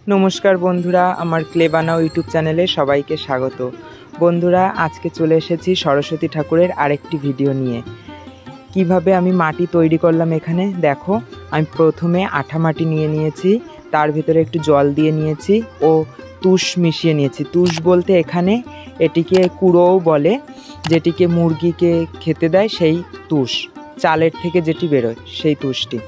নমস্কার বন্ধুরা, আমার ক্লে বানাও ইউটিউব চ্যানেলে সবাইকে স্বাগত। বন্ধুরা, আজকে চলে এসেছি সরস্বতী ঠাকুরের আরেকটি ভিডিও নিয়ে। কিভাবে আমি মাটি তৈরি করলাম এখানে দেখো। আমি প্রথমে আঠা মাটি নিয়েছি, তার ভিতরে একটু জল দিয়ে নিয়েছি ও তুষ মিশিয়ে নিয়েছি। তুষ বলতে এখানে এটিকে কুড়োও বলে, যেটিকে মুরগিকে খেতে দেয় সেই তুষ, চালের থেকে যেটি বেরোয় সেই তুষটি।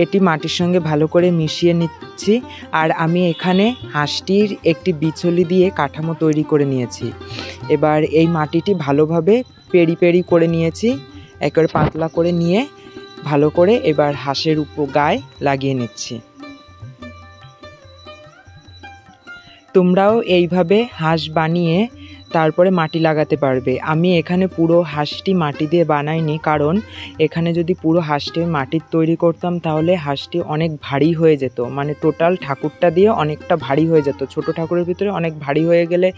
এটি মাটির সঙ্গে ভালো করে মিশিয়ে নিচ্ছি। আর আমি এখানে হাঁসটির একটি বিচলি দিয়ে কাঠামো তৈরি করে নিয়েছি। এবার এই মাটিটি ভালোভাবে পেরি পেরি করে নিয়েছি, একেবারে পাতলা করে নিয়ে ভালো করে এবার হাঁসের গায়ে লাগিয়ে নিচ্ছি। তোমরাও এইভাবে হাঁস বানিয়ে তারপরে মাটি লাগাতে পারবে। আমি এখানে পুরো হাঁসটি মাটি দিয়ে বানাইনি, কারণ এখানে যদি পুরো হাঁসটি মাটির তৈরি করতাম তাহলে হাঁসটি অনেক ভারী হয়ে যেত, মানে টোটাল ঠাকুরটা দিয়ে অনেকটা ভারী হয়ে যেত। ছোট ঠাকুরের ভিতরে অনেক ভারী হয়ে গেলে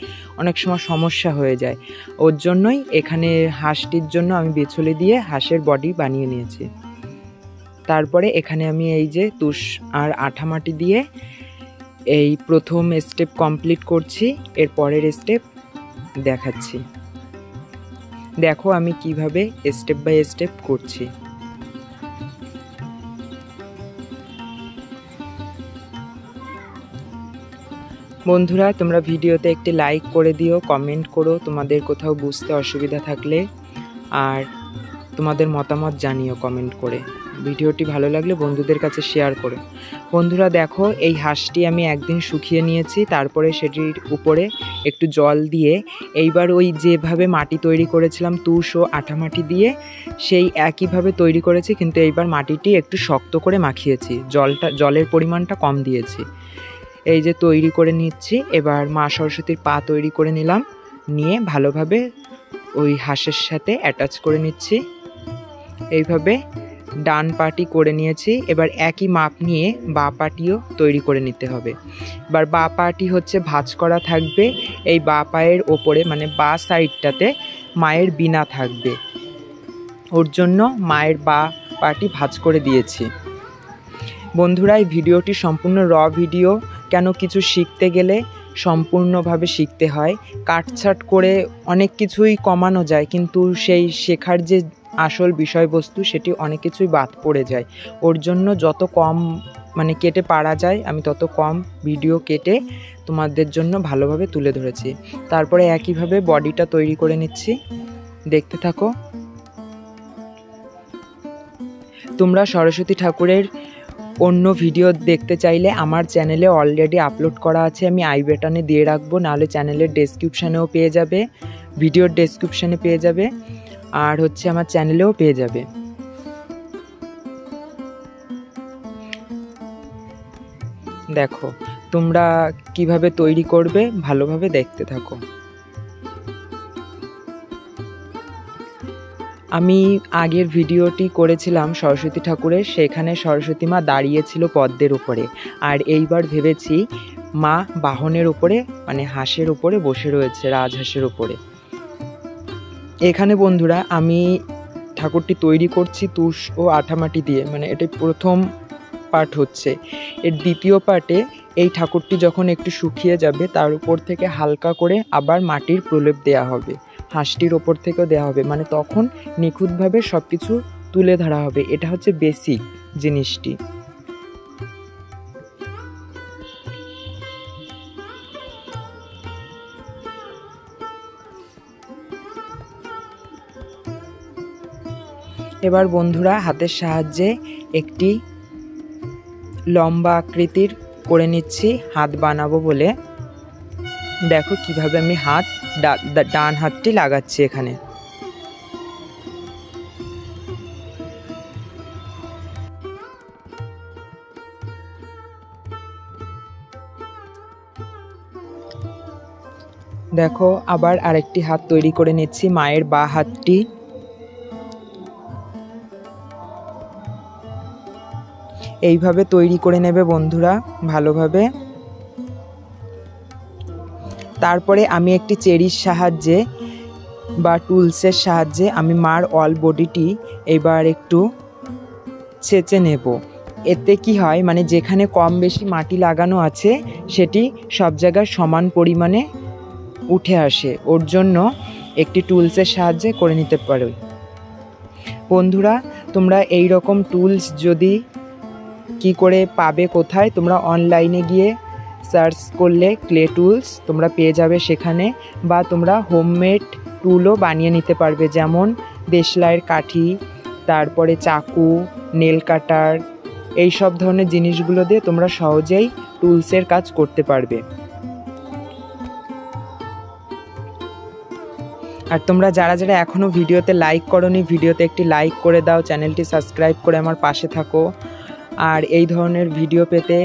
অনেক সময় সমস্যা হয়ে যায়। ওর জন্যই এখানে হাঁসটির জন্য আমি বিচুলি দিয়ে হাঁসের বডি বানিয়ে নিয়েছি। তারপরে এখানে আমি এই যে তুষ আর আঠা মাটি দিয়ে এই প্রথম স্টেপ কমপ্লিট করছি, এর পরের স্টেপ দেখাচ্ছি। দেখো আমি কিভাবে স্টেপ বাই স্টেপ করছি। বন্ধুরা, তোমরা ভিডিওতে একটি লাইক করে দিও, কমেন্ট করো তোমাদের কোথাও বুঝতে অসুবিধা থাকলে, আর তোমাদের মতামত জানিও কমেন্ট করে। ভিডিওটি ভালো লাগলে বন্ধুদের কাছে শেয়ার করো। বন্ধুরা দেখো, এই হাঁসটি আমি একদিন শুকিয়ে নিয়েছি, তারপরে সেটির উপরে একটু জল দিয়ে এইবার ওই যেভাবে মাটি তৈরি করেছিলাম তুষ ও আঠা মাটি দিয়ে, সেই একইভাবে তৈরি করেছি, কিন্তু এইবার মাটিটি একটু শক্ত করে মাখিয়েছি, জলের পরিমাণটা কম দিয়েছি। এই যে তৈরি করে নিচ্ছি। এবার মা সরস্বতীর পা তৈরি করে নিলাম, নিয়ে ভালোভাবে ওই হাঁসের সাথে অ্যাটাচ করে নিচ্ছি। এইভাবে ডান পাটি করে নিয়েছি। এবার একই মাপ নিয়ে বা পাটিও তৈরি করে নিতে হবে। এবার বা পাটি হচ্ছে ভাঁজ করা থাকবে, এই বা পায়ের ওপরে মানে বা সাইডটাতে মায়ের বীণা থাকবে, ওর জন্য মায়ের বা পাটি ভাঁজ করে দিয়েছি। বন্ধুরা, এই ভিডিওটি সম্পূর্ণ র ভিডিও, কেন কিছু শিখতে গেলে সম্পূর্ণভাবে শিখতে হয়। কাটছাট করে অনেক কিছুই কমানো যায়, কিন্তু সেই শেখার যে আসল বিষয়বস্তু সেটি অনেক কিছুই বাদ পড়ে যায়। ওর জন্য যত কম মানে কেটে পারা যায় আমি তত কম ভিডিও কেটে তোমাদের জন্য ভালোভাবে তুলে ধরেছি। তারপরে একইভাবে বডিটা তৈরি করে নিচ্ছি, দেখতে থাকো। তোমরা সরস্বতী ঠাকুরের অন্য ভিডিও দেখতে চাইলে আমার চ্যানেলে অলরেডি আপলোড করা আছে, আমি আই বাটনে দিয়ে রাখবো, নাহলে চ্যানেলের ডেসক্রিপশানেও পেয়ে যাবে, ভিডিওর ডেসক্রিপশানে পেয়ে যাবে, আর হচ্ছে আমার চ্যানেলেও পেয়ে যাবে। দেখো তোমরা কিভাবে তৈরি করবে, ভালোভাবে দেখতে থাকো। আমি আগের ভিডিওটি করেছিলাম সরস্বতী ঠাকুরের, সেখানে সরস্বতী মা দাঁড়িয়েছিল পদ্মের উপরে, আর এইবার ভেবেছি মা বাহনের উপরে মানে হাঁসের উপরে বসে রয়েছে, রাজহাঁসের উপরে। এখানে বন্ধুরা আমি ঠাকুরটি তৈরি করছি তুষ ও আঠামাটি দিয়ে, মানে এটাই প্রথম পার্ট হচ্ছে। এর দ্বিতীয় পার্টে এই ঠাকুরটি যখন একটু শুকিয়ে যাবে তার উপর থেকে হালকা করে আবার মাটির প্রলেপ দেওয়া হবে, হাঁসটির ওপর থেকেও দেওয়া হবে, মানে তখন নিখুঁতভাবে সব কিছু তুলে ধরা হবে। এটা হচ্ছে বেসিক জিনিসটি। এবার বন্ধুরা হাতের সাহায্যে একটি লম্বা আকৃতির করে নিচ্ছি, হাত বানাবো বলে। দেখো কিভাবে আমি ডান হাতটি লাগাচ্ছি এখানে। দেখো আবার আরেকটি হাত তৈরি করে নিচ্ছি, মায়ের বা হাতটি। এইভাবে তৈরি করে নেবে বন্ধুরা ভালোভাবে। তারপরে আমি একটি চেরির সাহায্যে বা টুলসের সাহায্যে আমি মার অল বডিটি এবার একটু ছেঁচে নেব। এতে কি হয়, মানে যেখানে কম বেশি মাটি লাগানো আছে সেটি সব জায়গায় সমান পরিমাণে উঠে আসে। ওর জন্য একটি টুলসের সাহায্যে করে নিতে পারো। বন্ধুরা, তোমরা এই রকম টুলস যদি কি করে পাবে, কোথায়, তোমরা অনলাইনে গিয়ে সার্চ করলে ক্লে টুলস তোমরা পেয়ে যাবে সেখানে, বা তোমরা হোমমেড টুলও বানিয়ে নিতে পারবে, যেমন দেশলাইয়ের কাঠি, তারপরে চাকু, নেল কাটার, এই সব ধরনের জিনিসগুলো দিয়ে তোমরা সহজেই টুলসের কাজ করতে পারবে। আর তোমরা যারা যারা এখনও ভিডিওতে লাইক করোনি, ভিডিওতে একটি লাইক করে দাও, চ্যানেলটি সাবস্ক্রাইব করে আমার পাশে থাকো। আর এই ধরনের ভিডিও পেতে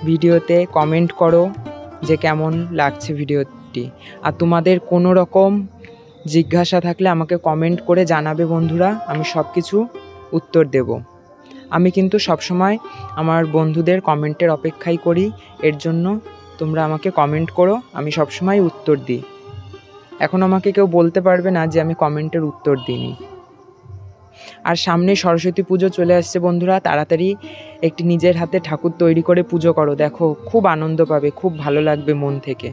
ভিডিওতে কমেন্ট করো যে কেমন লাগছে ভিডিওটি। আর তোমাদের কোনো রকম জিজ্ঞাসা থাকলে আমাকে কমেন্ট করে জানাবে বন্ধুরা, আমি সব কিছু উত্তর দেব। আমি কিন্তু সবসময় আমার বন্ধুদের কমেন্টের অপেক্ষাই করি, এর জন্য তোমরা আমাকে কমেন্ট করো, আমি সবসময় উত্তর দিই। এখন আমাকে কেউ বলতে পারবে না যে আমি কমেন্টের উত্তর দিইনি। আর সামনে সরস্বতী পুজো চলে আসছে বন্ধুরা, তাড়াতাড়ি একটি নিজের হাতে ঠাকুর তৈরি করে পুজো করো, দেখো খুব আনন্দ পাবে, খুব ভালো লাগবে মন থেকে।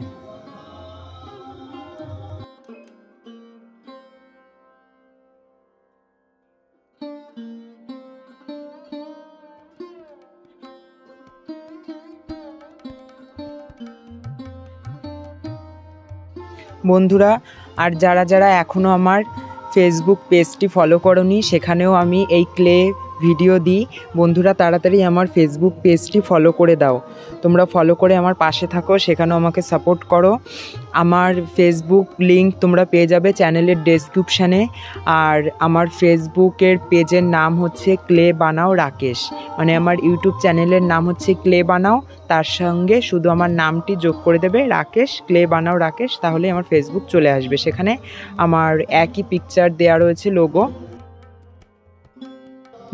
বন্ধুরা, আর যারা যারা এখনও আমার ফেসবুক পেজটি ফলো করোনি, সেখানেও আমি এই ক্লে ভিডিও দিই। বন্ধুরা, তাড়াতাড়ি আমার ফেসবুক পেজটি ফলো করে দাও, তোমরা ফলো করে আমার পাশে থাকো, সেখানেও আমাকে সাপোর্ট করো। আমার ফেসবুক লিংক তোমরা পেয়ে যাবে চ্যানেলের ডেসক্রিপশানে। আর আমার ফেসবুকের পেজের নাম হচ্ছে ক্লে বানাও রাকেশ, মানে আমার ইউটিউব চ্যানেলের নাম হচ্ছে ক্লে বানাও, তার সঙ্গে শুধু আমার নামটি যোগ করে দেবে রাকেশ, ক্লে বানাও রাকেশ, তাহলে আমার ফেসবুক চলে আসবে। সেখানে আমার একই পিকচার দেওয়া রয়েছে, লোগো।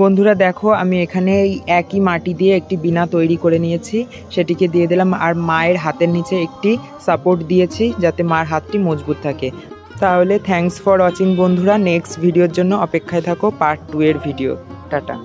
বন্ধুরা দেখো, আমি এখানে এই একই মাটি দিয়ে একটি বিনা তৈরি করে নিয়েছি, সেটিকে দিয়ে দিলাম। আর মায়ের হাতের নিচে একটি সাপোর্ট দিয়েছি যাতে মার হাতটি মজবুত থাকে। তাহলে থ্যাঙ্কস ফর ওয়াচিং বন্ধুরা, নেক্সট ভিডিওর জন্য অপেক্ষায় থাকো, পার্ট 2 এর ভিডিও। টাটা।